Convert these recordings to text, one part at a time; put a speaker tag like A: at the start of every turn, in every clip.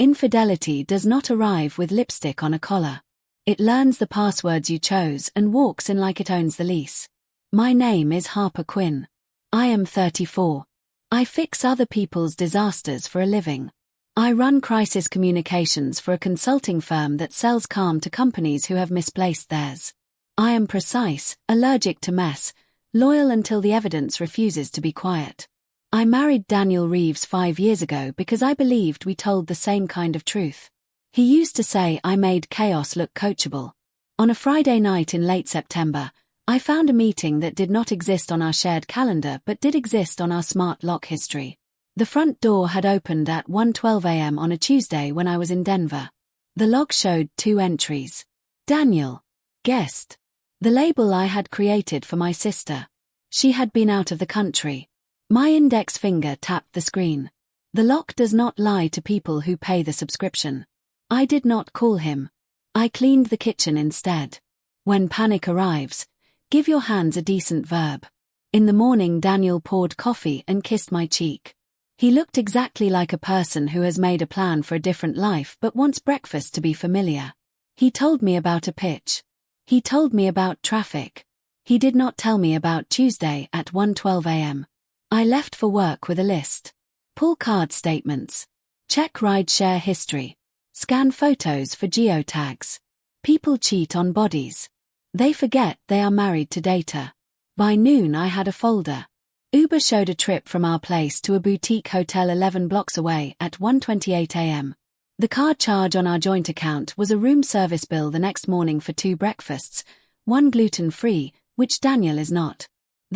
A: Infidelity does not arrive with lipstick on a collar. It learns the passwords you chose and walks in like it owns the lease. My name is Harper Quinn. I am 34. I fix other people's disasters for a living. I run crisis communications for a consulting firm that sells calm to companies who have misplaced theirs. I am precise, allergic to mess, loyal until the evidence refuses to be quiet. I married Daniel Reeves 5 years ago because I believed we told the same kind of truth. He used to say I made chaos look coachable. On a Friday night in late September, I found a meeting that did not exist on our shared calendar but did exist on our smart lock history. The front door had opened at 1:12 a.m. on a Tuesday when I was in Denver. The log showed 2 entries. Daniel. Guest. The label I had created for my sister. She had been out of the country. My index finger tapped the screen. The lock does not lie to people who pay the subscription. I did not call him. I cleaned the kitchen instead. When panic arrives, give your hands a decent verb. In the morning Daniel poured coffee and kissed my cheek. He looked exactly like a person who has made a plan for a different life but wants breakfast to be familiar. He told me about a pitch. He told me about traffic. He did not tell me about Tuesday at 1:12 a.m. I left for work with a list. Pull card statements. Check ride-share history. Scan photos for geotags. People cheat on bodies. They forget they are married to data. By noon I had a folder. Uber showed a trip from our place to a boutique hotel 11 blocks away at 1:28 a.m. The card charge on our joint account was a room service bill the next morning for 2 breakfasts, 1 gluten-free, which Daniel is not.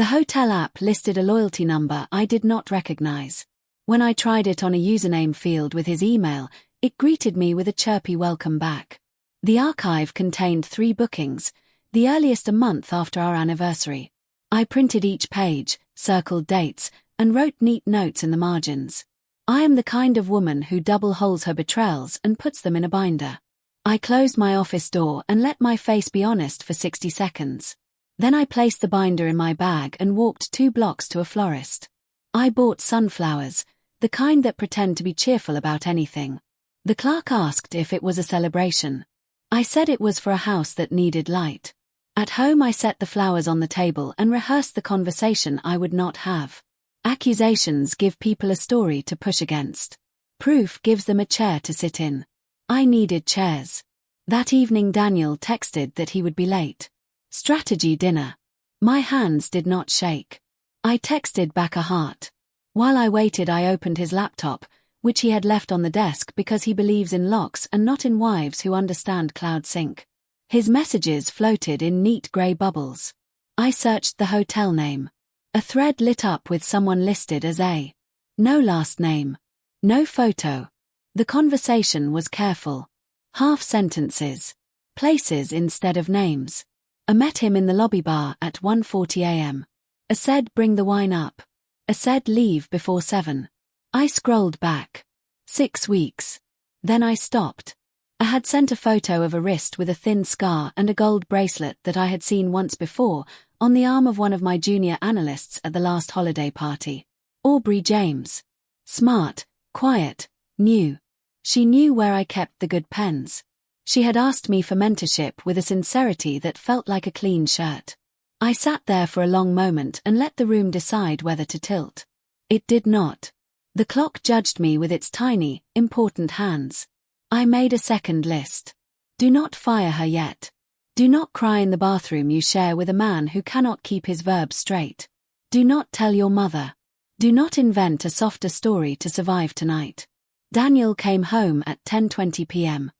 A: The hotel app listed a loyalty number I did not recognize. When I tried it on a username field with his email, it greeted me with a chirpy welcome back. The archive contained 3 bookings, the earliest a month after our anniversary. I printed each page, circled dates, and wrote neat notes in the margins. I am the kind of woman who double-holes her betrayals and puts them in a binder. I closed my office door and let my face be honest for 60 seconds. Then I placed the binder in my bag and walked 2 blocks to a florist. I bought sunflowers, the kind that pretend to be cheerful about anything. The clerk asked if it was a celebration. I said it was for a house that needed light. At home I set the flowers on the table and rehearsed the conversation I would not have. Accusations give people a story to push against. Proof gives them a chair to sit in. I needed chairs. That evening Daniel texted that he would be late. Strategy dinner. My hands did not shake. I texted back a heart. While I waited I opened his laptop, which he had left on the desk because he believes in locks and not in wives who understand cloud sync. His messages floated in neat grey bubbles. I searched the hotel name. A thread lit up with someone listed as A. No last name. No photo. The conversation was careful. Half sentences. Places instead of names. I met him in the lobby bar at 1:40 a.m. A said bring the wine up. A said leave before 7. I scrolled back. 6 weeks. Then I stopped. I had sent a photo of a wrist with a thin scar and a gold bracelet that I had seen once before on the arm of one of my junior analysts at the last holiday party. Aubrey James. Smart, quiet, new. She knew where I kept the good pens. She had asked me for mentorship with a sincerity that felt like a clean shirt. I sat there for a long moment and let the room decide whether to tilt. It did not. The clock judged me with its tiny, important hands. I made a second list. Do not fire her yet. Do not cry in the bathroom you share with a man who cannot keep his verbs straight. Do not tell your mother. Do not invent a softer story to survive tonight. Daniel came home at 10:20 p.m.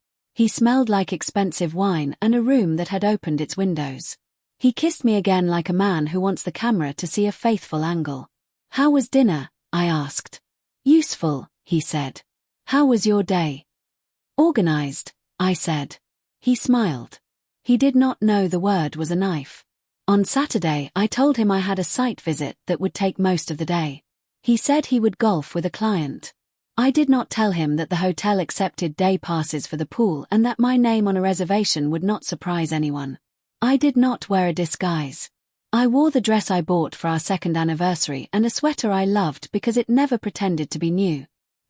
A: He smelled like expensive wine and a room that had opened its windows. He kissed me again like a man who wants the camera to see a faithful angle. How was dinner? I asked. Useful, he said. How was your day? Organized, I said. He smiled. He did not know the word was a knife. On Saturday I told him I had a site visit that would take most of the day. He said he would golf with a client. I did not tell him that the hotel accepted day passes for the pool and that my name on a reservation would not surprise anyone. I did not wear a disguise. I wore the dress I bought for our second anniversary and a sweater I loved because it never pretended to be new.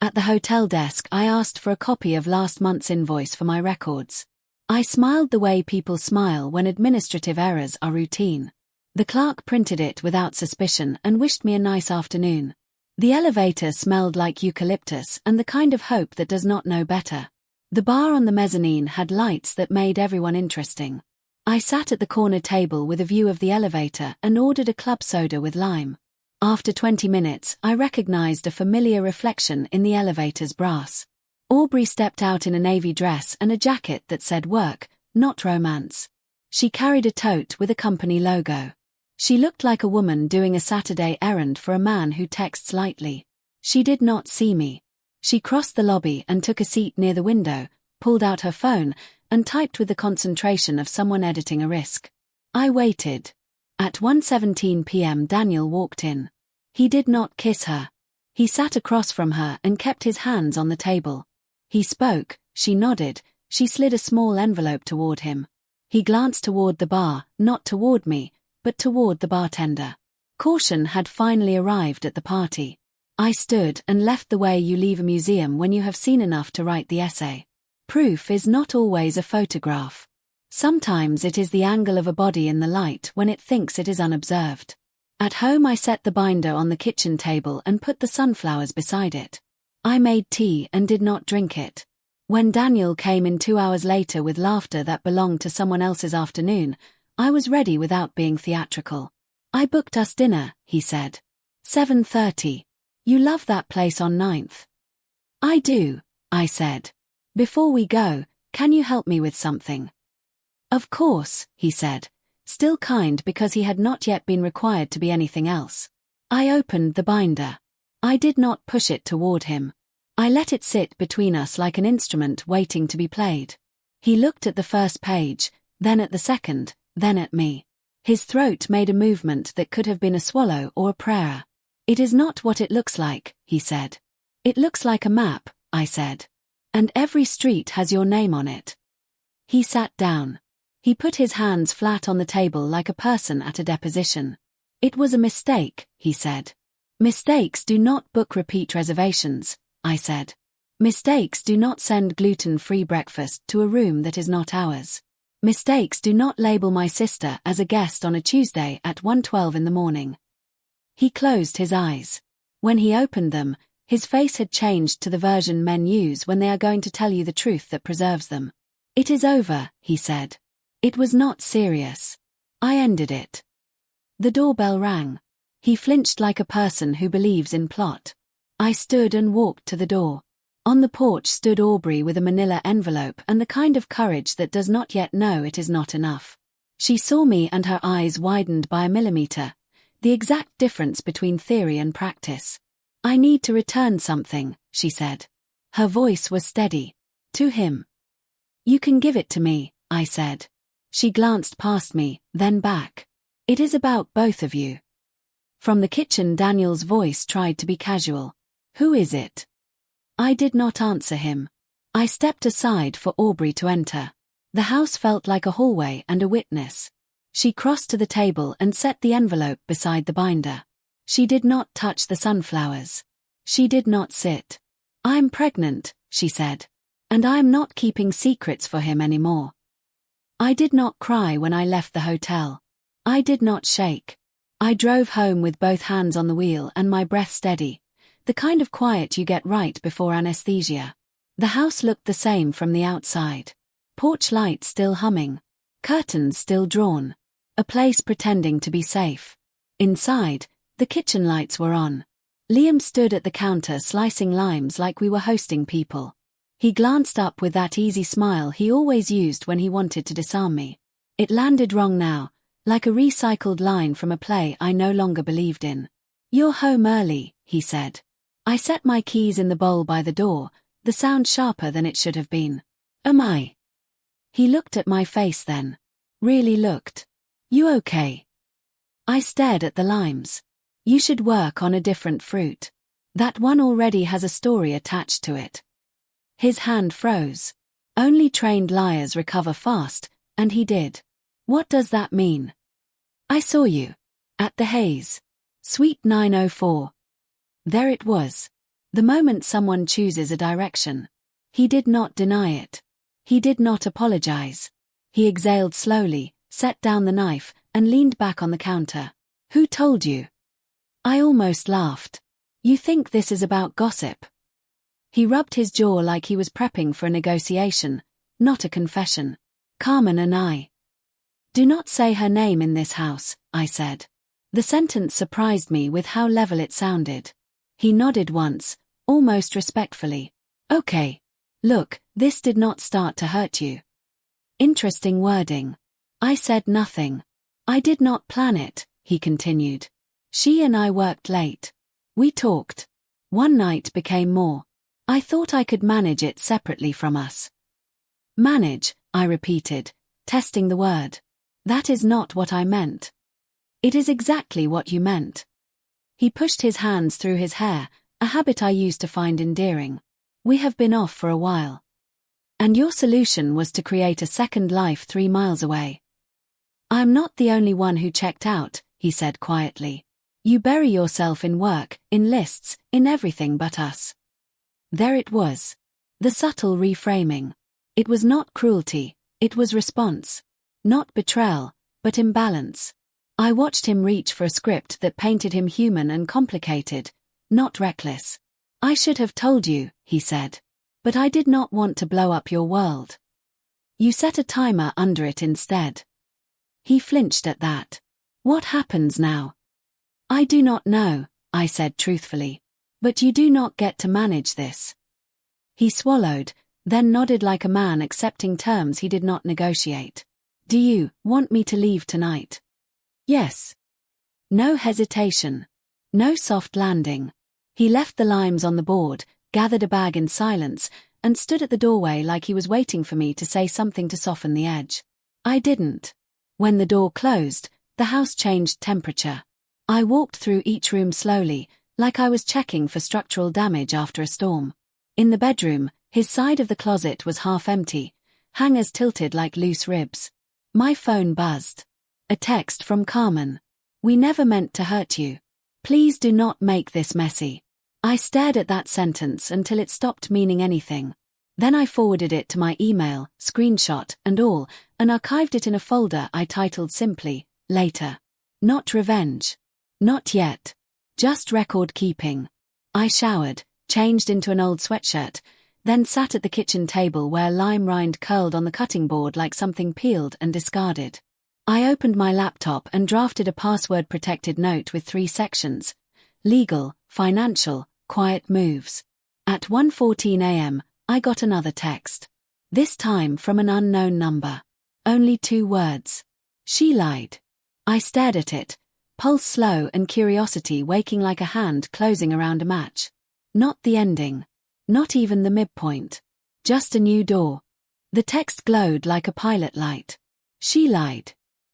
A: At the hotel desk, I asked for a copy of last month's invoice for my records. I smiled the way people smile when administrative errors are routine. The clerk printed it without suspicion and wished me a nice afternoon. The elevator smelled like eucalyptus and the kind of hope that does not know better. The bar on the mezzanine had lights that made everyone interesting. I sat at the corner table with a view of the elevator and ordered a club soda with lime. After 20 minutes, I recognized a familiar reflection in the elevator's brass. Aubrey stepped out in a navy dress and a jacket that said work, not romance. She carried a tote with a company logo. She looked like a woman doing a Saturday errand for a man who texts lightly. She did not see me. She crossed the lobby and took a seat near the window, pulled out her phone, and typed with the concentration of someone editing a risk. I waited. At 1:17 p.m. Daniel walked in. He did not kiss her. He sat across from her and kept his hands on the table. He spoke, she nodded, she slid a small envelope toward him. He glanced toward the bar, not toward me, but toward the bartender. Caution had finally arrived at the party. I stood and left the way you leave a museum when you have seen enough to write the essay. Proof is not always a photograph. Sometimes it is the angle of a body in the light when it thinks it is unobserved. At home I set the binder on the kitchen table and put the sunflowers beside it. I made tea and did not drink it. When Daniel came in 2 hours later with laughter that belonged to someone else's afternoon, I was ready without being theatrical. I booked us dinner, he said. 7:30. You love that place on 9th. I do, I said. Before we go, can you help me with something? Of course, he said, still kind because he had not yet been required to be anything else. I opened the binder. I did not push it toward him. I let it sit between us like an instrument waiting to be played. He looked at the first page, then at the second, then at me. His throat made a movement that could have been a swallow or a prayer. It is not what it looks like, he said. It looks like a map, I said. And every street has your name on it. He sat down. He put his hands flat on the table like a person at a deposition. It was a mistake, he said. Mistakes do not book repeat reservations, I said. Mistakes do not send gluten-free breakfast to a room that is not ours. Mistakes do not label my sister as a guest on a Tuesday at 1:12 in the morning. He closed his eyes. When he opened them, his face had changed to the version men use when they are going to tell you the truth that preserves them. It is over, he said. It was not serious. I ended it. The doorbell rang. He flinched like a person who believes in plot. I stood and walked to the door. On the porch stood Aubrey with a manila envelope and the kind of courage that does not yet know it is not enough. She saw me and her eyes widened by a millimeter, the exact difference between theory and practice. I need to return something, she said. Her voice was steady. To him. You can give it to me, I said. She glanced past me, then back. It is about both of you. From the kitchen Daniel's voice tried to be casual. Who is it? I did not answer him. I stepped aside for Aubrey to enter. The house felt like a hallway and a witness. She crossed to the table and set the envelope beside the binder. She did not touch the sunflowers. She did not sit. I'm pregnant, she said. And I am not keeping secrets for him anymore. I did not cry when I left the hotel. I did not shake. I drove home with both hands on the wheel and my breath steady. The kind of quiet you get right before anesthesia. The house looked the same from the outside. Porch light still humming. Curtains still drawn. A place pretending to be safe. Inside, the kitchen lights were on. Liam stood at the counter slicing limes like we were hosting people. He glanced up with that easy smile he always used when he wanted to disarm me. It landed wrong now, like a recycled line from a play I no longer believed in. You're home early, he said. I set my keys in the bowl by the door, the sound sharper than it should have been. Am I? He looked at my face then. Really looked. You okay? I stared at the limes. You should work on a different fruit. That one already has a story attached to it. His hand froze. Only trained liars recover fast, and he did. What does that mean? I saw you. At the Haze. Suite 904. There it was. The moment someone chooses a direction. He did not deny it. He did not apologize. He exhaled slowly, set down the knife, and leaned back on the counter. Who told you? I almost laughed. You think this is about gossip? He rubbed his jaw like he was prepping for a negotiation, not a confession. Carmen and I. Do not say her name in this house, I said. The sentence surprised me with how level it sounded. He nodded once, almost respectfully. Okay. Look, this did not start to hurt you. Interesting wording. I said nothing. I did not plan it, he continued. She and I worked late. We talked. One night became more. I thought I could manage it separately from us. Manage, I repeated, testing the word. That is not what I meant. It is exactly what you meant. He pushed his hands through his hair, a habit I used to find endearing. We have been off for a while. And your solution was to create a second life 3 miles away. I am not the only one who checked out, he said quietly. You bury yourself in work, in lists, in everything but us. There it was. The subtle reframing. It was not cruelty, it was response. Not betrayal, but imbalance. I watched him reach for a script that painted him human and complicated, not reckless. I should have told you, he said. But I did not want to blow up your world. You set a timer under it instead. He flinched at that. What happens now? I do not know, I said truthfully. But you do not get to manage this. He swallowed, then nodded like a man accepting terms he did not negotiate. Do you want me to leave tonight? Yes. No hesitation. No soft landing. He left the limes on the board, gathered a bag in silence, and stood at the doorway like he was waiting for me to say something to soften the edge. I didn't. When the door closed, the house changed temperature. I walked through each room slowly, like I was checking for structural damage after a storm. In the bedroom, his side of the closet was half empty, hangers tilted like loose ribs. My phone buzzed. A text from Carmen. We never meant to hurt you. Please do not make this messy. I stared at that sentence until it stopped meaning anything. Then I forwarded it to my email, screenshot and all, and archived it in a folder I titled simply, Later. Not revenge. Not yet. Just record keeping. I showered, changed into an old sweatshirt, then sat at the kitchen table where lime rind curled on the cutting board like something peeled and discarded. I opened my laptop and drafted a password-protected note with 3 sections. Legal, financial, quiet moves. At 1:14 a.m., I got another text. This time from an unknown number. Only 2 words. She lied. I stared at it, pulse slow and curiosity waking like a hand closing around a match. Not the ending. Not even the midpoint. Just a new door. The text glowed like a pilot light. She lied.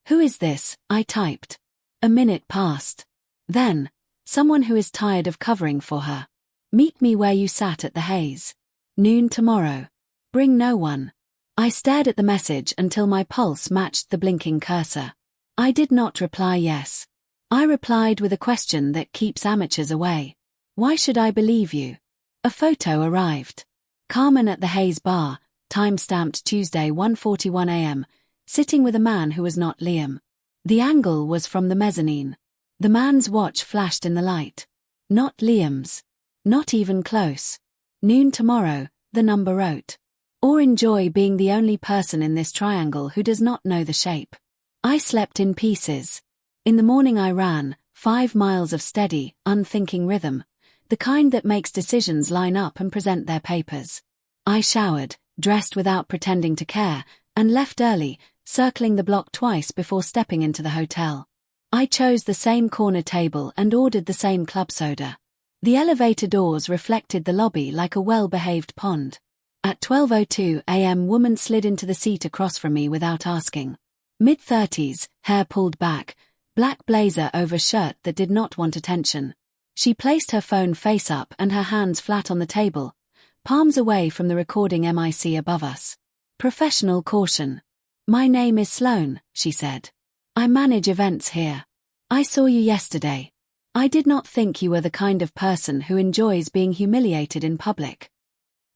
A: Who is this? I typed. A minute passed. Then, someone who is tired of covering for her. Meet me where you sat at the Haze. Noon tomorrow. Bring no one. I stared at the message until my pulse matched the blinking cursor. I did not reply yes. I replied with a question that keeps amateurs away. Why should I believe you? A photo arrived. Carmen at the Haze bar, time-stamped Tuesday 1:41 a.m., sitting with a man who was not Liam. The angle was from the mezzanine. The man's watch flashed in the light. Not Liam's. Not even close. Noon tomorrow, the number wrote. Or enjoy being the only person in this triangle who does not know the shape. I slept in pieces. In the morning I ran, 5 miles of steady, unthinking rhythm, the kind that makes decisions line up and present their papers. I showered, dressed without pretending to care, and left early, circling the block twice before stepping into the hotel. I chose the same corner table and ordered the same club soda. The elevator doors reflected the lobby like a well-behaved pond. At 12:02 a.m. woman slid into the seat across from me without asking. Mid-30s, hair pulled back, black blazer over shirt that did not want attention. She placed her phone face up and her hands flat on the table, palms away from the recording mic above us. Professional caution. My name is Sloane, she said. I manage events here. I saw you yesterday. I did not think you were the kind of person who enjoys being humiliated in public.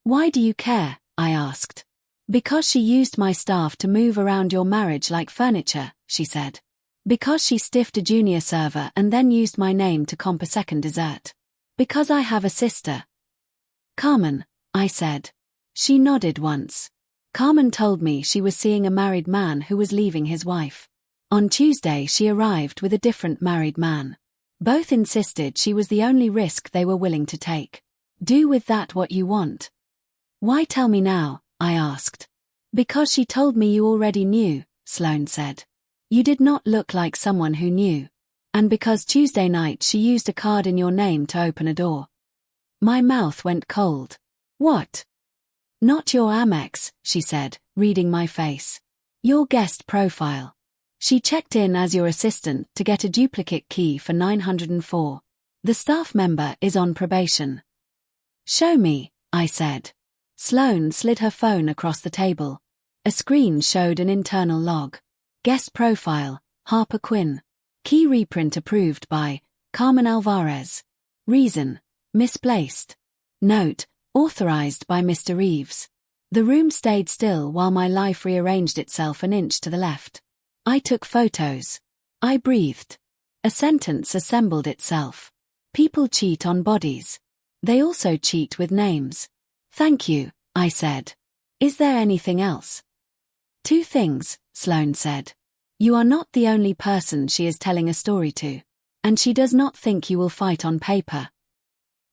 A: Why do you care? I asked. Because she used my staff to move around your marriage like furniture, she said. Because she stiffed a junior server and then used my name to comp a second dessert. Because I have a sister. Carmen, I said. She nodded once. Carmen told me she was seeing a married man who was leaving his wife. On Tuesday she arrived with a different married man. Both insisted she was the only risk they were willing to take. Do with that what you want. Why tell me now? I asked. Because she told me you already knew, Sloane said. You did not look like someone who knew. And because Tuesday night she used a card in your name to open a door. My mouth went cold. What? Not your Amex, she said, reading my face. Your guest profile. She checked in as your assistant to get a duplicate key for 904. The staff member is on probation. Show me, I said. Sloane slid her phone across the table. A screen showed an internal log. Guest profile, Harper Quinn. Key reprint approved by Carmen Alvarez. Reason, misplaced. Note, authorized by Mr. Reeves. The room stayed still while my life rearranged itself an inch to the left. I took photos. I breathed. A sentence assembled itself. People cheat on bodies. They also cheat with names. Thank you, I said. Is there anything else? 2 things, Sloane said. You are not the only person she is telling a story to. And she does not think you will fight on paper.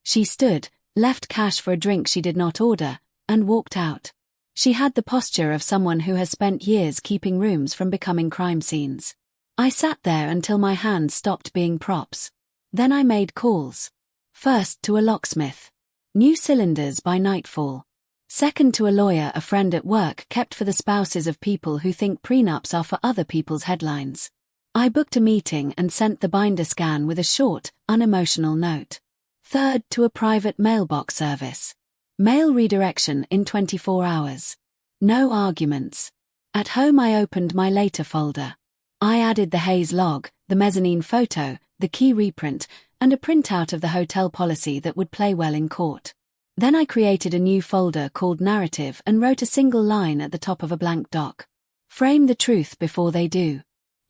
A: She stood, left cash for a drink she did not order, and walked out. She had the posture of someone who has spent years keeping rooms from becoming crime scenes. I sat there until my hands stopped being props. Then I made calls. First to a locksmith. New cylinders by nightfall. Second to a lawyer a friend at work kept for the spouses of people who think prenups are for other people's headlines. I booked a meeting and sent the binder scan with a short, unemotional note. Third to a private mailbox service. Mail redirection in 24 hours. No arguments. At home I opened my later folder. I added the Hayes log, the mezzanine photo, the key reprint, and a printout of the hotel policy that would play well in court. Then I created a new folder called Narrative and wrote a single line at the top of a blank doc. Frame the truth before they do.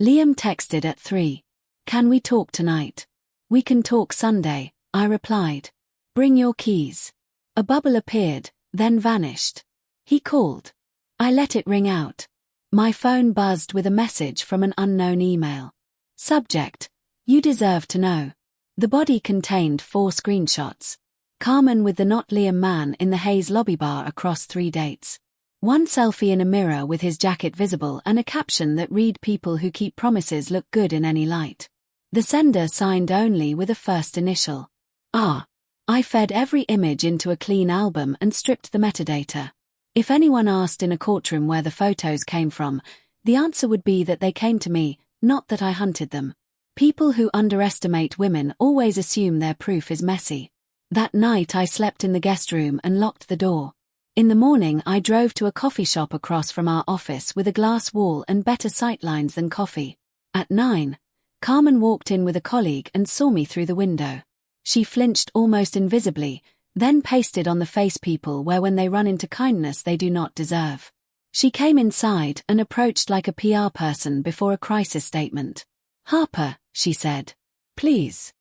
A: Liam texted at 3. Can we talk tonight? We can talk Sunday, I replied. Bring your keys. A bubble appeared, then vanished. He called. I let it ring out. My phone buzzed with a message from an unknown email. Subject: You deserve to know. The body contained 4 screenshots. Carmen with the not Liam man in the Hayes lobby bar across 3 dates. 1 selfie in a mirror with his jacket visible and a caption that read people who keep promises look good in any light. The sender signed only with a first initial. R. I fed every image into a clean album and stripped the metadata. If anyone asked in a courtroom where the photos came from, the answer would be that they came to me, not that I hunted them. People who underestimate women always assume their proof is messy. That night I slept in the guest room and locked the door. In the morning I drove to a coffee shop across from our office with a glass wall and better sightlines than coffee. At 9, Carmen walked in with a colleague and saw me through the window. She flinched almost invisibly, then pasted on the face people where when they run into kindness they do not deserve. She came inside and approached like a PR person before a crisis statement. Harper, she said. Please.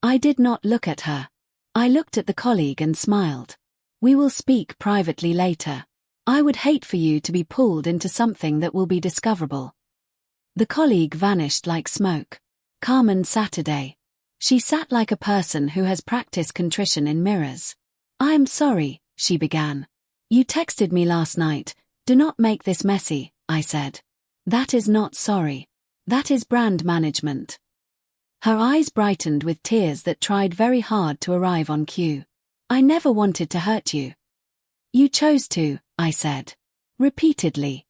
A: I did not look at her. I looked at the colleague and smiled. We will speak privately later. I would hate for you to be pulled into something that will be discoverable. The colleague vanished like smoke. Carmen Saturday. She sat like a person who has practiced contrition in mirrors. I am sorry, she began. You texted me last night. Do not make this messy, I said. That is not sorry. That is brand management. Her eyes brightened with tears that tried very hard to arrive on cue. I never wanted to hurt you. You chose to, I said. Repeatedly.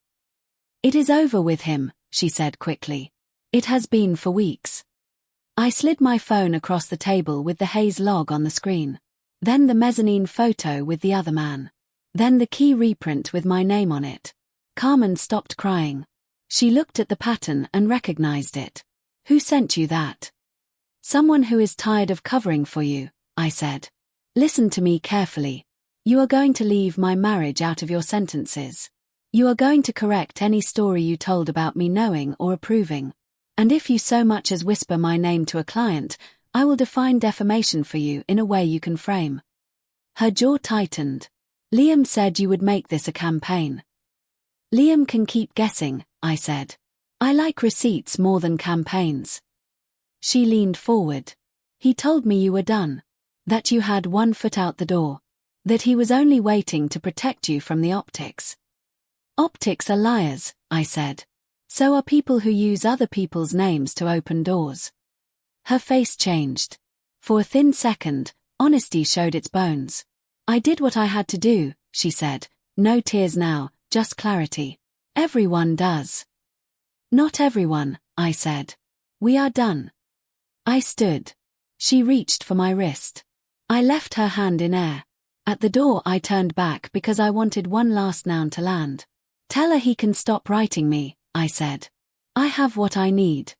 A: It is over with him, she said quickly. It has been for weeks. I slid my phone across the table with the Hayes log on the screen. Then the mezzanine photo with the other man. Then the key reprint with my name on it. Carmen stopped crying. She looked at the pattern and recognized it. Who sent you that? Someone who is tired of covering for you, I said. Listen to me carefully. You are going to leave my marriage out of your sentences. You are going to correct any story you told about me knowing or approving. And if you so much as whisper my name to a client, I will define defamation for you in a way you can frame. Her jaw tightened. Liam said you would make this a campaign. Liam can keep guessing, I said. I like receipts more than campaigns. She leaned forward. He told me you were done. That you had one foot out the door. That he was only waiting to protect you from the optics. Optics are liars, I said. So are people who use other people's names to open doors. Her face changed. For a thin second, honesty showed its bones. I did what I had to do, she said. No tears now, just clarity. Everyone does. Not everyone, I said. We are done. I stood. She reached for my wrist. I left her hand in air. At the door I turned back because I wanted one last noun to land. Tell her he can stop writing me, I said. I have what I need.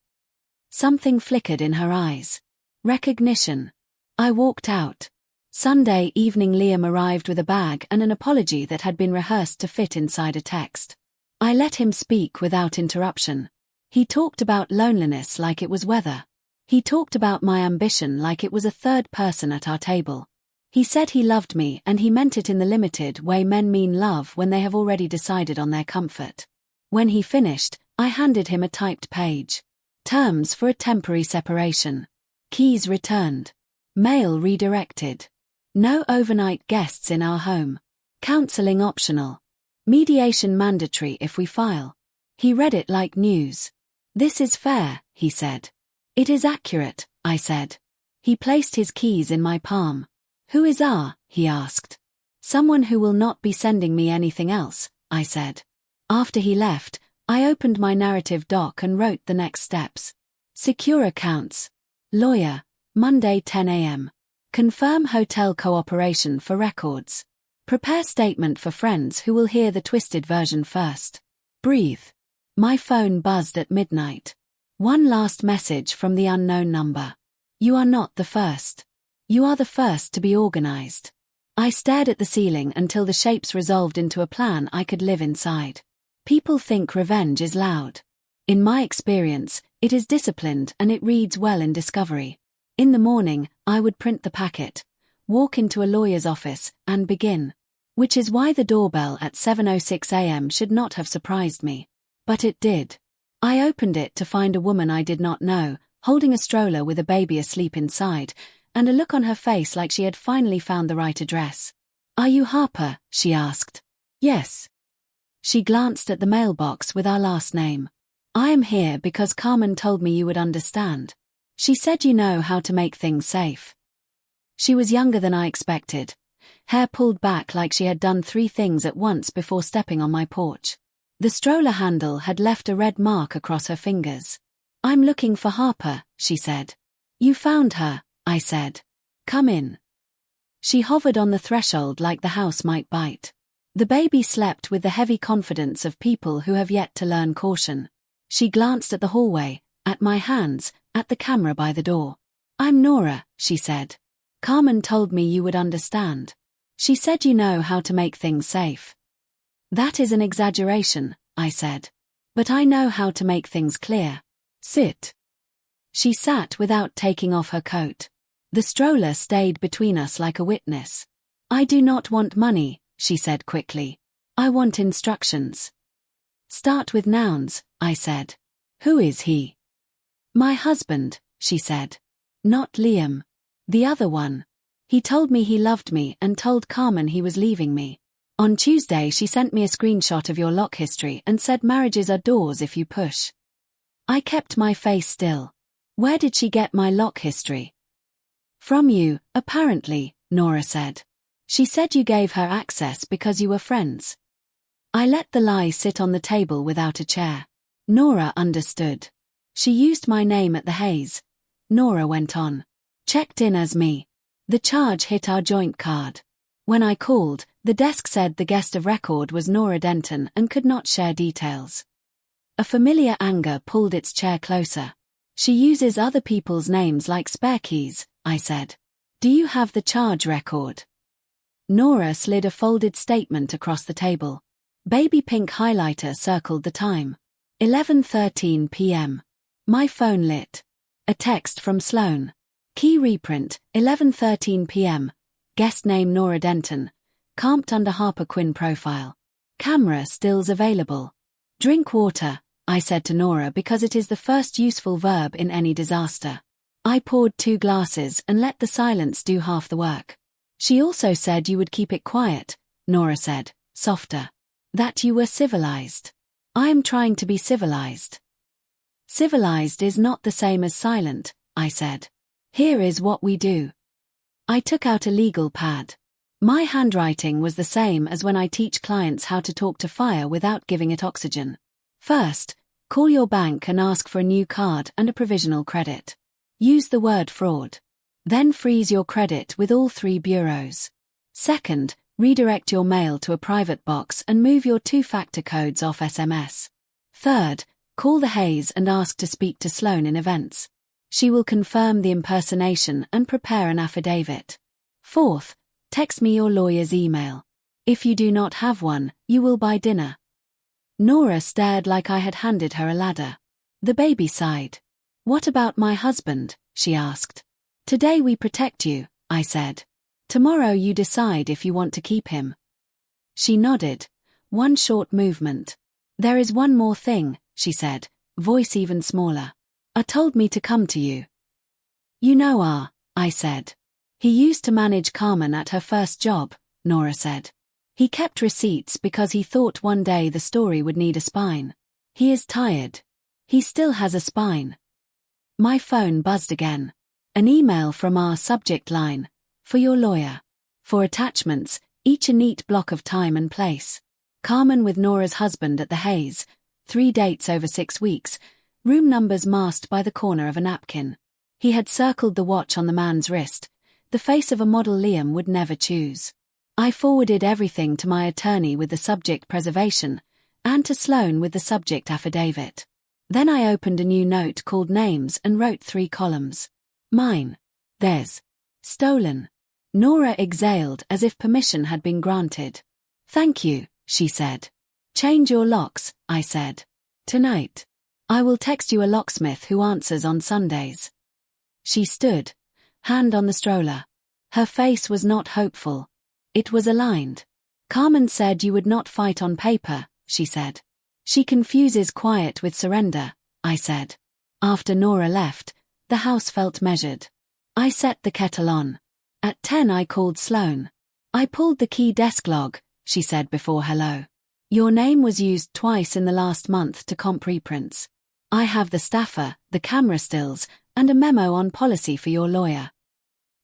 A: Something flickered in her eyes. Recognition. I walked out. Sunday evening Liam arrived with a bag and an apology that had been rehearsed to fit inside a text. I let him speak without interruption. He talked about loneliness like it was weather. He talked about my ambition like it was a third person at our table. He said he loved me and he meant it in the limited way men mean love when they have already decided on their comfort. When he finished, I handed him a typed page. Terms for a temporary separation. Keys returned. Mail redirected. No overnight guests in our home. Counseling optional. Mediation mandatory if we file. He read it like news. This is fair, he said. It is accurate, I said. He placed his keys in my palm. Who is R? He asked. Someone who will not be sending me anything else, I said. After he left, I opened my narrative doc and wrote the next steps. Secure accounts. Lawyer. Monday 10 a.m. Confirm hotel cooperation for records. Prepare statement for friends who will hear the twisted version first. Breathe. My phone buzzed at midnight. One last message from the unknown number. You are not the first. You are the first to be organized. I stared at the ceiling until the shapes resolved into a plan I could live inside. People think revenge is loud. In my experience, it is disciplined and it reads well in discovery. In the morning, I would print the packet, walk into a lawyer's office, and begin. Which is why the doorbell at 7:06 a.m. should not have surprised me. But it did. I opened it to find a woman I did not know, holding a stroller with a baby asleep inside, and a look on her face like she had finally found the right address. Are you Harper? She asked. Yes. She glanced at the mailbox with our last name. I am here because Carmen told me you would understand. She said you know how to make things safe. She was younger than I expected. Hair pulled back like she had done 3 things at once before stepping on my porch. The stroller handle had left a red mark across her fingers. I'm looking for Harper, she said. You found her, I said. Come in. She hovered on the threshold like the house might bite. The baby slept with the heavy confidence of people who have yet to learn caution. She glanced at the hallway, at my hands, at the camera by the door. I'm Nora, she said. Carmen told me you would understand. She said you know how to make things safe. That is an exaggeration, I said. But I know how to make things clear. Sit. She sat without taking off her coat. The stroller stayed between us like a witness. I do not want money, she said quickly. I want instructions. Start with nouns, I said. Who is he? My husband, she said. Not Liam. The other one. He told me he loved me and told Carmen he was leaving me. On Tuesday she sent me a screenshot of your lock history and said marriages are doors if you push. I kept my face still. Where did she get my lock history? From you, apparently, Nora said. She said you gave her access because you were friends. I let the lie sit on the table without a chair. Nora understood. She used my name at the Hays. Nora went on. Checked in as me. The charge hit our joint card. When I called, the desk said the guest of record was Nora Denton and could not share details. A familiar anger pulled its chair closer. She uses other people's names like spare keys, I said. Do you have the charge record? Nora slid a folded statement across the table. Baby pink highlighter circled the time. 11:13 p.m. My phone lit. A text from Sloan. Key reprint, 11:13 p.m. Guest name Nora Denton. Camped under Harper Quinn profile. Camera stills available. Drink water, I said to Nora because it is the first useful verb in any disaster. I poured 2 glasses and let the silence do half the work. She also said you would keep it quiet, Nora said, softer. That you were civilized. I am trying to be civilized. Civilized is not the same as silent, I said. Here is what we do. I took out a legal pad. My handwriting was the same as when I teach clients how to talk to fire without giving it oxygen. First, call your bank and ask for a new card and a provisional credit. Use the word fraud. Then freeze your credit with all 3 bureaus. Second, redirect your mail to a private box and move your 2-factor codes off SMS. Third, call the Hayes and ask to speak to Sloan in events. She will confirm the impersonation and prepare an affidavit. Fourth, text me your lawyer's email. If you do not have one, you will buy dinner. Nora stared like I had handed her a ladder. The baby sighed. What about my husband? She asked. Today we protect you, I said. Tomorrow you decide if you want to keep him. She nodded. One short movement. There is one more thing, she said, voice even smaller. Told me to come to you. You know I said. He used to manage Carmen at her first job, Nora said. He kept receipts because he thought one day the story would need a spine. He is tired. He still has a spine. My phone buzzed again. An email from our subject line. For your lawyer. For attachments, each a neat block of time and place. Carmen with Nora's husband at the Hayes. 3 dates over 6 weeks. Room numbers masked by the corner of a napkin. He had circled the watch on the man's wrist. The face of a model Liam would never choose. I forwarded everything to my attorney with the subject preservation, and to Sloan with the subject affidavit. Then I opened a new note called Names and wrote 3 columns. Mine. Theirs. Stolen. Nora exhaled as if permission had been granted. Thank you, she said. Change your locks, I said. Tonight. I will text you a locksmith who answers on Sundays. She stood, hand on the stroller. Her face was not hopeful. It was aligned. Carmen said you would not fight on paper, she said. She confuses quiet with surrender, I said. After Nora left, the house felt measured. I set the kettle on. At 10 I called Sloan. I pulled the key desk log, she said before hello. Your name was used twice in the last month to comp reprints. I have the staffer, the camera stills, and a memo on policy for your lawyer.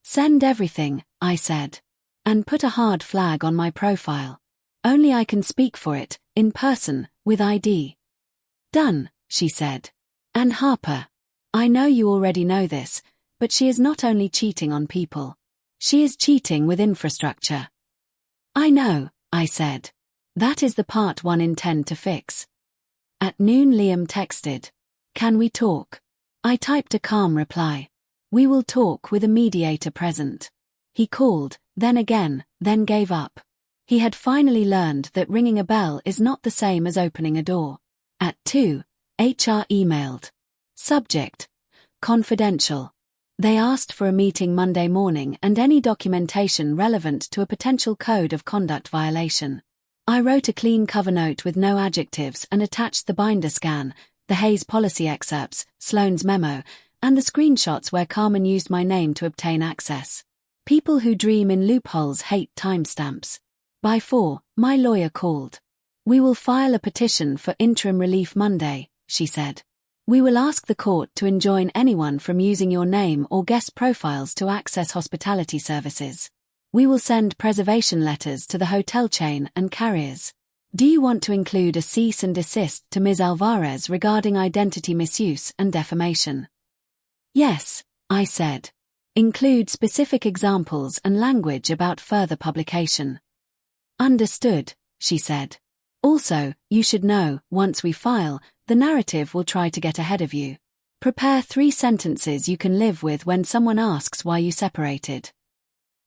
A: Send everything, I said. And put a hard flag on my profile. Only I can speak for it, in person, with ID. Done, she said. And Harper. I know you already know this, but she is not only cheating on people. She is cheating with infrastructure. I know, I said. That is the part one intend to fix. At noon Liam texted. Can we talk? I typed a calm reply. We will talk with a mediator present. He called, then again, then gave up. He had finally learned that ringing a bell is not the same as opening a door. At 2, HR emailed. Subject. Confidential. They asked for a meeting Monday morning and any documentation relevant to a potential code of conduct violation. I wrote a clean cover note with no adjectives and attached the binder scan, the Hayes policy excerpts, Sloan's memo, and the screenshots where Carmen used my name to obtain access. People who dream in loopholes hate timestamps. By 4, my lawyer called. We will file a petition for interim relief Monday, she said. We will ask the court to enjoin anyone from using your name or guest profiles to access hospitality services. We will send preservation letters to the hotel chain and carriers. Do you want to include a cease and desist to Ms. Alvarez regarding identity misuse and defamation? Yes, I said. Include specific examples and language about further publication. Understood, she said. Also, you should know, once we file, the narrative will try to get ahead of you. Prepare 3 sentences you can live with when someone asks why you separated.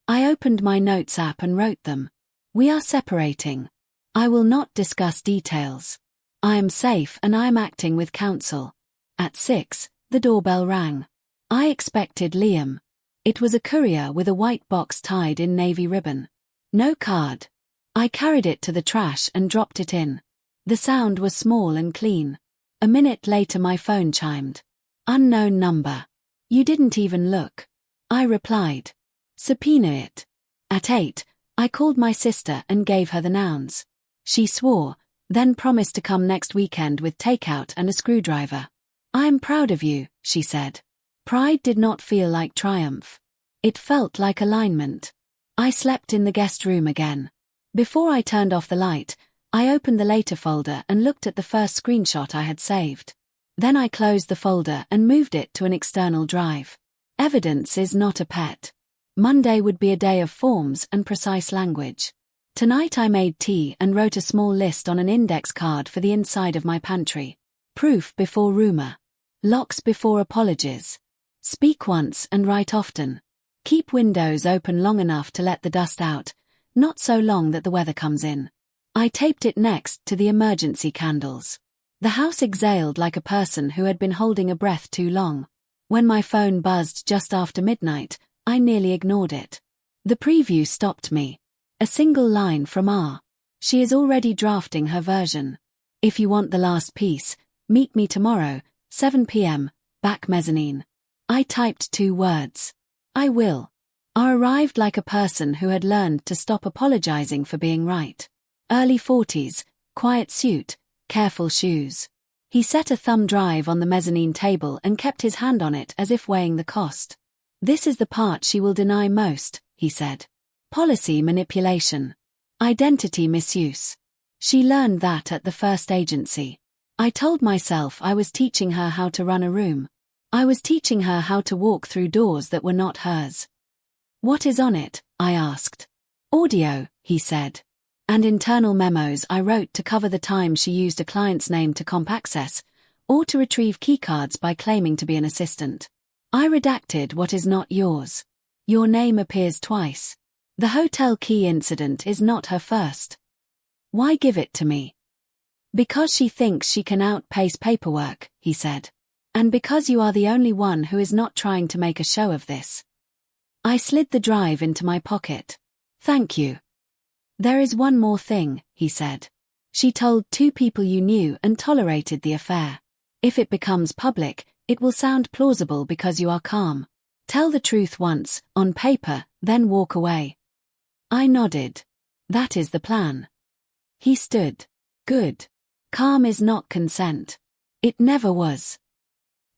A: I opened my notes app and wrote them. We are separating. I will not discuss details. I am safe and I am acting with counsel. At 6, the doorbell rang. I expected Liam. It was a courier with a white box tied in navy ribbon. No card. I carried it to the trash and dropped it in. The sound was small and clean. A minute later my phone chimed. Unknown number. You didn't even look. I replied. Subpoena it. At 8, I called my sister and gave her the nouns. She swore, then promised to come next weekend with takeout and a screwdriver. I am proud of you, she said. Pride did not feel like triumph. It felt like alignment. I slept in the guest room again. Before I turned off the light, I opened the later folder and looked at the first screenshot I had saved. Then I closed the folder and moved it to an external drive. Evidence is not a pet. Monday would be a day of forms and precise language. Tonight I made tea and wrote a small list on an index card for the inside of my pantry. Proof before rumor. Locks before apologies. Speak once and write often. Keep windows open long enough to let the dust out, not so long that the weather comes in. I taped it next to the emergency candles. The house exhaled like a person who had been holding a breath too long. When my phone buzzed just after midnight, I nearly ignored it. The preview stopped me. A single line from R. She is already drafting her version. If you want the last piece, meet me tomorrow, 7 p.m., back mezzanine. I typed 2 words. I will. R arrived like a person who had learned to stop apologizing for being right. Early 40s, quiet suit, careful shoes. He set a thumb drive on the mezzanine table and kept his hand on it as if weighing the cost. This is the part she will deny most, he said. Policy manipulation. Identity misuse. She learned that at the first agency. I told myself I was teaching her how to run a room. I was teaching her how to walk through doors that were not hers. What is on it? I asked. Audio, he said. And internal memos I wrote to cover the time she used a client's name to comp access, or to retrieve keycards by claiming to be an assistant. I redacted what is not yours. Your name appears twice. The hotel key incident is not her first. Why give it to me? Because she thinks she can outpace paperwork, he said. And because you are the only one who is not trying to make a show of this. I slid the drive into my pocket. Thank you. There is one more thing, he said. She told 2 people you knew and tolerated the affair. If it becomes public, it will sound plausible because you are calm. Tell the truth once, on paper, then walk away. I nodded. That is the plan. He stood. Good. Calm is not consent. It never was.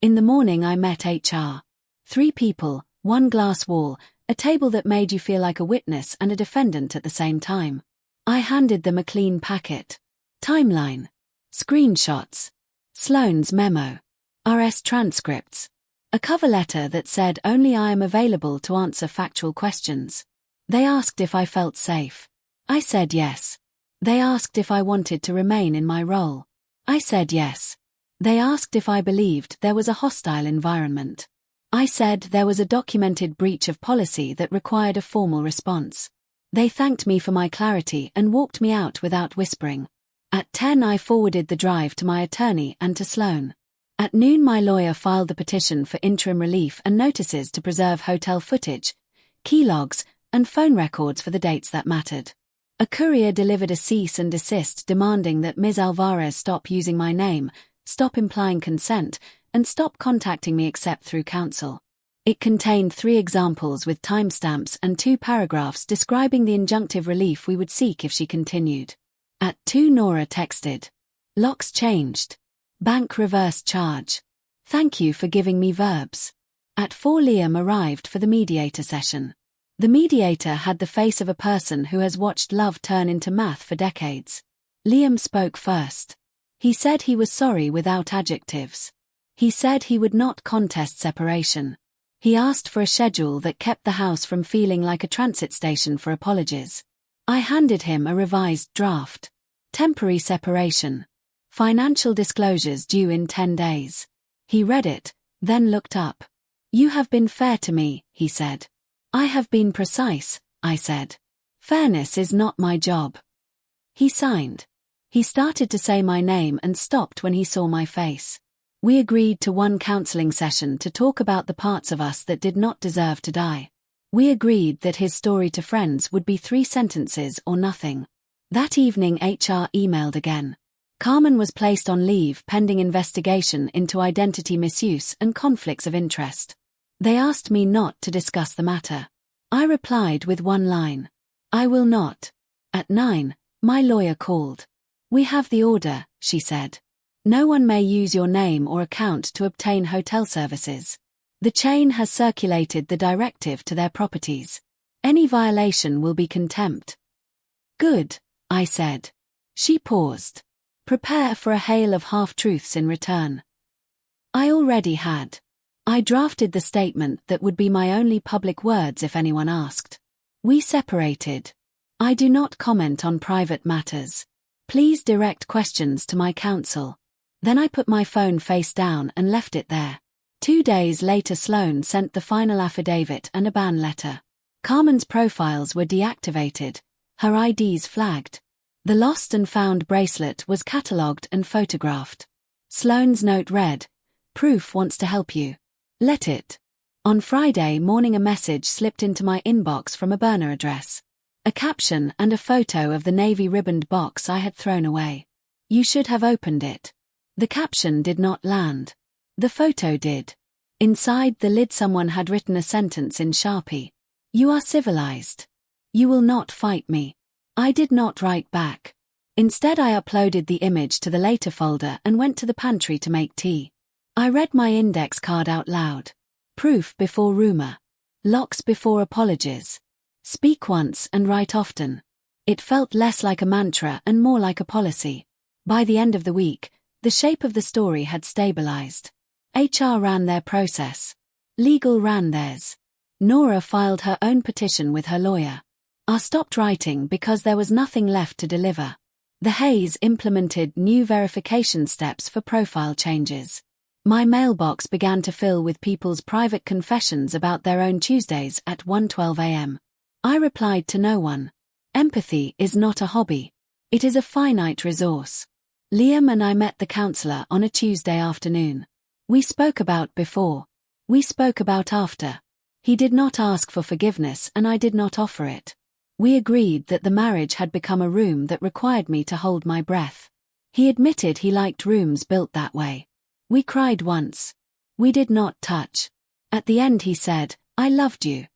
A: In the morning I met HR. 3 people, 1 glass wall, a table that made you feel like a witness and a defendant at the same time. I handed them a clean packet. Timeline. Screenshots. Sloane's memo. RS transcripts. A cover letter that said only I am available to answer factual questions. They asked if I felt safe. I said yes. They asked if I wanted to remain in my role. I said yes. They asked if I believed there was a hostile environment. I said there was a documented breach of policy that required a formal response. They thanked me for my clarity and walked me out without whispering. At 10 I forwarded the drive to my attorney and to Sloane. At noon my lawyer filed the petition for interim relief and notices to preserve hotel footage, key logs, and phone records for the dates that mattered. A courier delivered a cease and desist demanding that Ms. Alvarez stop using my name, stop implying consent, and stop contacting me except through counsel. It contained 3 examples with timestamps and 2 paragraphs describing the injunctive relief we would seek if she continued. At 2 Nora texted. Locks changed. Bank reversed charge. Thank you for giving me verbs. At 4 Liam arrived for the mediator session. The mediator had the face of a person who has watched love turn into math for decades. Liam spoke first. He said he was sorry without adjectives. He said he would not contest separation. He asked for a schedule that kept the house from feeling like a transit station for apologies. I handed him a revised draft. Temporary separation. Financial disclosures due in 10 days. He read it, then looked up. "You have been fair to me," he said. "I have been precise," I said. "Fairness is not my job." He signed. He started to say my name and stopped when he saw my face. We agreed to one counseling session to talk about the parts of us that did not deserve to die. We agreed that his story to friends would be 3 sentences or nothing. That evening HR emailed again. Carmen was placed on leave pending investigation into identity misuse and conflicts of interest. They asked me not to discuss the matter. I replied with one line. "I will not." At 9, my lawyer called. "We have the order," she said. "No one may use your name or account to obtain hotel services. The chain has circulated the directive to their properties. Any violation will be contempt." "Good," I said. She paused. "Prepare for a hail of half-truths in return." I already had. I drafted the statement that would be my only public words if anyone asked. We separated. I do not comment on private matters. Please direct questions to my counsel. Then I put my phone face down and left it there. 2 days later Sloan sent the final affidavit and a ban letter. Carmen's profiles were deactivated, her IDs flagged. The lost and found bracelet was catalogued and photographed. Sloan's note read, "Proof wants to help you. Let it." On Friday morning a message slipped into my inbox from a burner address. A caption and a photo of the navy ribboned box I had thrown away. "You should have opened it." The caption did not land. The photo did. Inside the lid someone had written a sentence in Sharpie. "You are civilized. You will not fight me." I did not write back. Instead I uploaded the image to the later folder and went to the pantry to make tea. I read my index card out loud. Proof before rumor. Locks before apologies. Speak once and write often. It felt less like a mantra and more like a policy. By the end of the week, the shape of the story had stabilized. HR ran their process. Legal ran theirs. Nora filed her own petition with her lawyer. I stopped writing because there was nothing left to deliver. The Hayes implemented new verification steps for profile changes. My mailbox began to fill with people's private confessions about their own Tuesdays at 1:12 a.m. I replied to no one. Empathy is not a hobby. It is a finite resource. Liam and I met the counselor on a Tuesday afternoon. We spoke about before. We spoke about after. He did not ask for forgiveness and I did not offer it. We agreed that the marriage had become a room that required me to hold my breath. He admitted he liked rooms built that way. We cried once. We did not touch. At the end he said, "I loved you."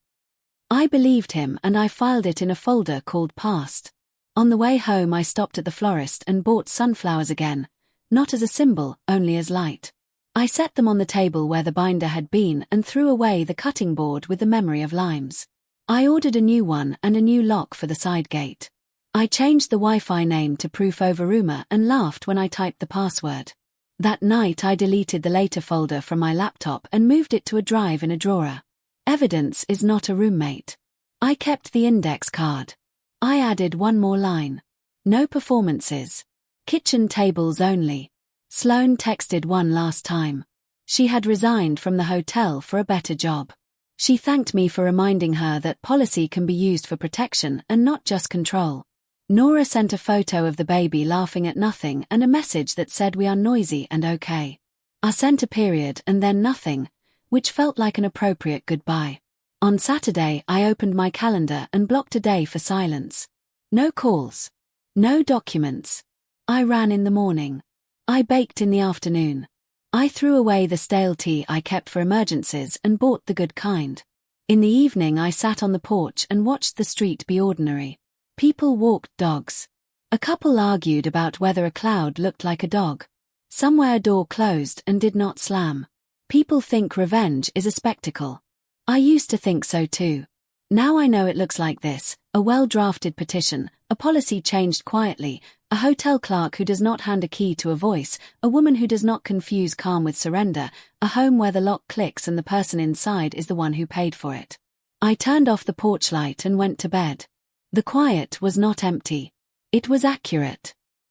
A: I believed him and I filed it in a folder called Past. On the way home I stopped at the florist and bought sunflowers again, not as a symbol, only as light. I set them on the table where the binder had been and threw away the cutting board with the memory of limes. I ordered a new one and a new lock for the side gate. I changed the Wi-Fi name to Proof Over Rumor and laughed when I typed the password. That night I deleted the later folder from my laptop and moved it to a drive in a drawer. Evidence is not a roommate. I kept the index card. I added one more line. No performances. Kitchen tables only. Sloan texted one last time. She had resigned from the hotel for a better job. She thanked me for reminding her that policy can be used for protection and not just control. Nora sent a photo of the baby laughing at nothing and a message that said we are noisy and okay. I sent a period and then nothing, which felt like an appropriate goodbye. On Saturday I opened my calendar and blocked a day for silence. No calls. No documents. I ran in the morning. I baked in the afternoon. I threw away the stale tea I kept for emergencies and bought the good kind. In the evening I sat on the porch and watched the street be ordinary. People walked dogs. A couple argued about whether a cloud looked like a dog. Somewhere a door closed and did not slam. People think revenge is a spectacle. I used to think so too. Now I know it looks like this: a well-drafted petition, a policy changed quietly, a hotel clerk who does not hand a key to a voice, a woman who does not confuse calm with surrender, a home where the lock clicks and the person inside is the one who paid for it. I turned off the porch light and went to bed. The quiet was not empty. It was accurate.